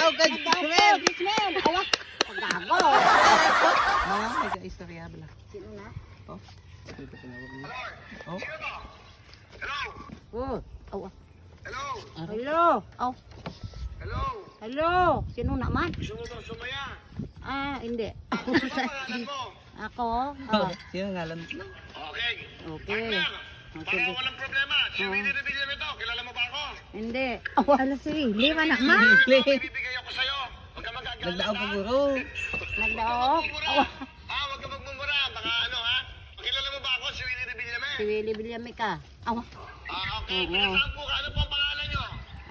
Nagdaog ka, Gismel! Gismel! Awa! Paggago! Mga may ka-istorya bala. Sino na? Oh. Ito tinawag mo. Oh. Oh. Awa. Hello? Hello! Oh. Hello? Hello! Sino naman? Gusto mo bang sumaya? Hindi. Ano pangalan mo? Ako? Sino ngalan? Okay. Okay. Para walang problema. Si Willie Revilla ito. Kilala mo ba ako? Hindi. Wala si Willie. Mana ma? Bibigay ako sa'yo. Huwag ka magagalit. Nagdaog ka guro. Nagdaog? Huwag ka magmumura. Baka ano ha? Kilala mo ba ako? Si Willie Revilla Si Willie Villame ka. Awa. Okay. Pinasaan po ka. Ano po ang pangalan nyo?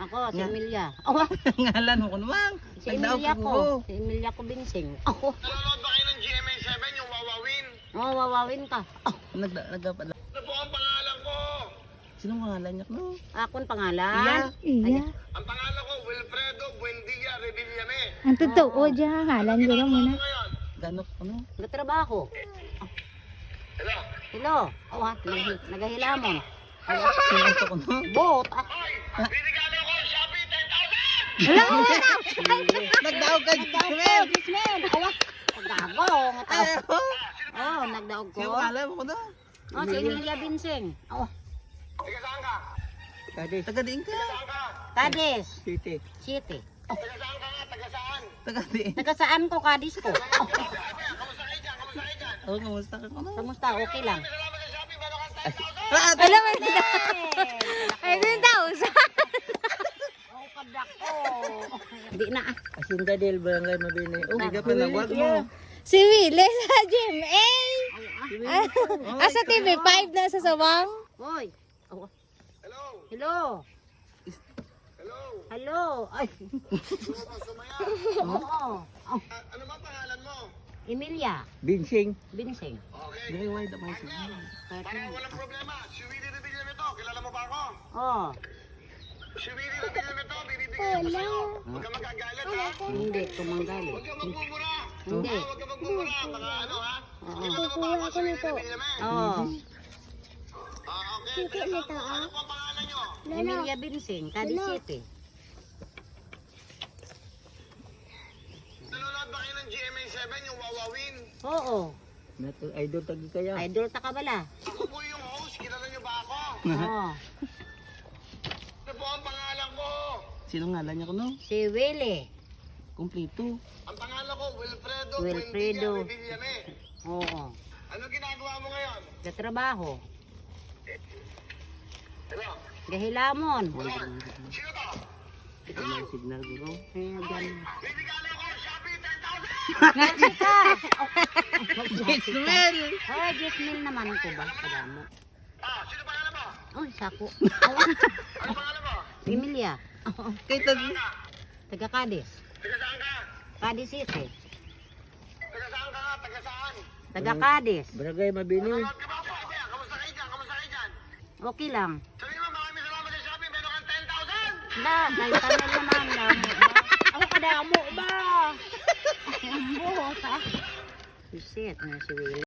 Ako, si Emilia. Awa. Ngalan mo ko naman. Si Nagdaog Emilia ka ko. guro. Si Emilia ko Binsing. Ako. Nanonood ba kayo ng GMA7? Yung Wawawin? Wawawin ka. Nagdaog Ano po ang pangalan ko? Sino ngalan niya no? Akong pangalan? Iya. Ang pangalan ko, Wilfredo Buendia Revillame. Ang totoo dyan, halan ko lang muna. Ngayon? Ganok ano? Nagtrabaho. Hello? Hello. Awa. Nagahilamon. Sino ito ko no? Bot. Hoy! Binigalo ko! Shopee 10,000! Hello. Nagdaog ka, Gismel! Gismel. Awa. Paggago. Ayaw! Oh, nagdaog ko. Sino ngalan mo ko no? Oh, si Emilia Binsing. Awa. Taga saan ka? Taga-diin ka. Saan ka? Cadiz. City. City. Taga saan ka nga? Taga saan? Taga-diin. Taga saan ko, Cadiz ko? Oh. Kamusta kayo dyan? Kamusta kayo dyan? Oh, kamusta ka no? Kamusta? Okay lang. Salamat sa Shopee. Meron kang 10,000! Alam mo, ay, 10,000. Oh, kadak ko. Hindi na ah. Asin ka del barangay mabini. Oh, higa pa na wag mo. Si Willie sa GMA. Sa TV5 na sa Sawang. Hoy. Awa. Hello? Hello. Hello? Hello. Ay. Gusto mo bang sumaya? Oo. Oh. Ano ba pangalan mo? Emilia Binsing. Binsing. Okay. Dili wide ako sa. Para walang problema. Si Willie Revilla ito. Kilala mo ba ako? Oh. Si Willie Revilla ito. Bibigay ako sa'yo. Huwag ka magagalit ha? Hindi tumanggal. Huwag ka magmumura. Hindi. Huwag ka magmumura. Baka ano ha? Kilala mo ba ako si Willie Revilla? Oh. Okay. Ano po ang pangalan nyo? Emilia Binsing, Cadiz City. Nanonood ba kayo ng GMA7? Yung Wawawin? Oo. Nato idol tagi kaya. Idol ta ka bala. Ako po yung host. Kilala nyo ba ako? Oo. Ano po ang pangalan ko? Sino ngalan niya ko no? Si Willie. Kumpleto. Ang pangalan ko, Wilfredo Wilfredo. Buendia Revillame. Oo. Ano ginagawa mo ngayon? Sa trabaho. Hello? Gahilamon. Sino to? Ito may signal guro. Ayan. Bibigyan ako, Shopee 10,000! Ngaji ka. Gismel! Oh, Gismel naman ko ba? Kadamo. Sino pangalan mo? Oh, sako. Ano pangalan mo? Emilia. Kay tagi. Taga Cadiz. Taga saan ka? Cadiz City. Taga saan ka nga? Taga saan? Taga Cadiz. Barangay mabini. Nanonood ka ba po? Kuya, kamusta kayo dyan? Kamusta kayo dyan? Okay lang. Sabi mo, maraming salamat sa Shopee. Meron kang 10,000! Na, naitanong naman. Damo ba? Ako kadamo ba? Ang buhos ah. Shit, na si Willie.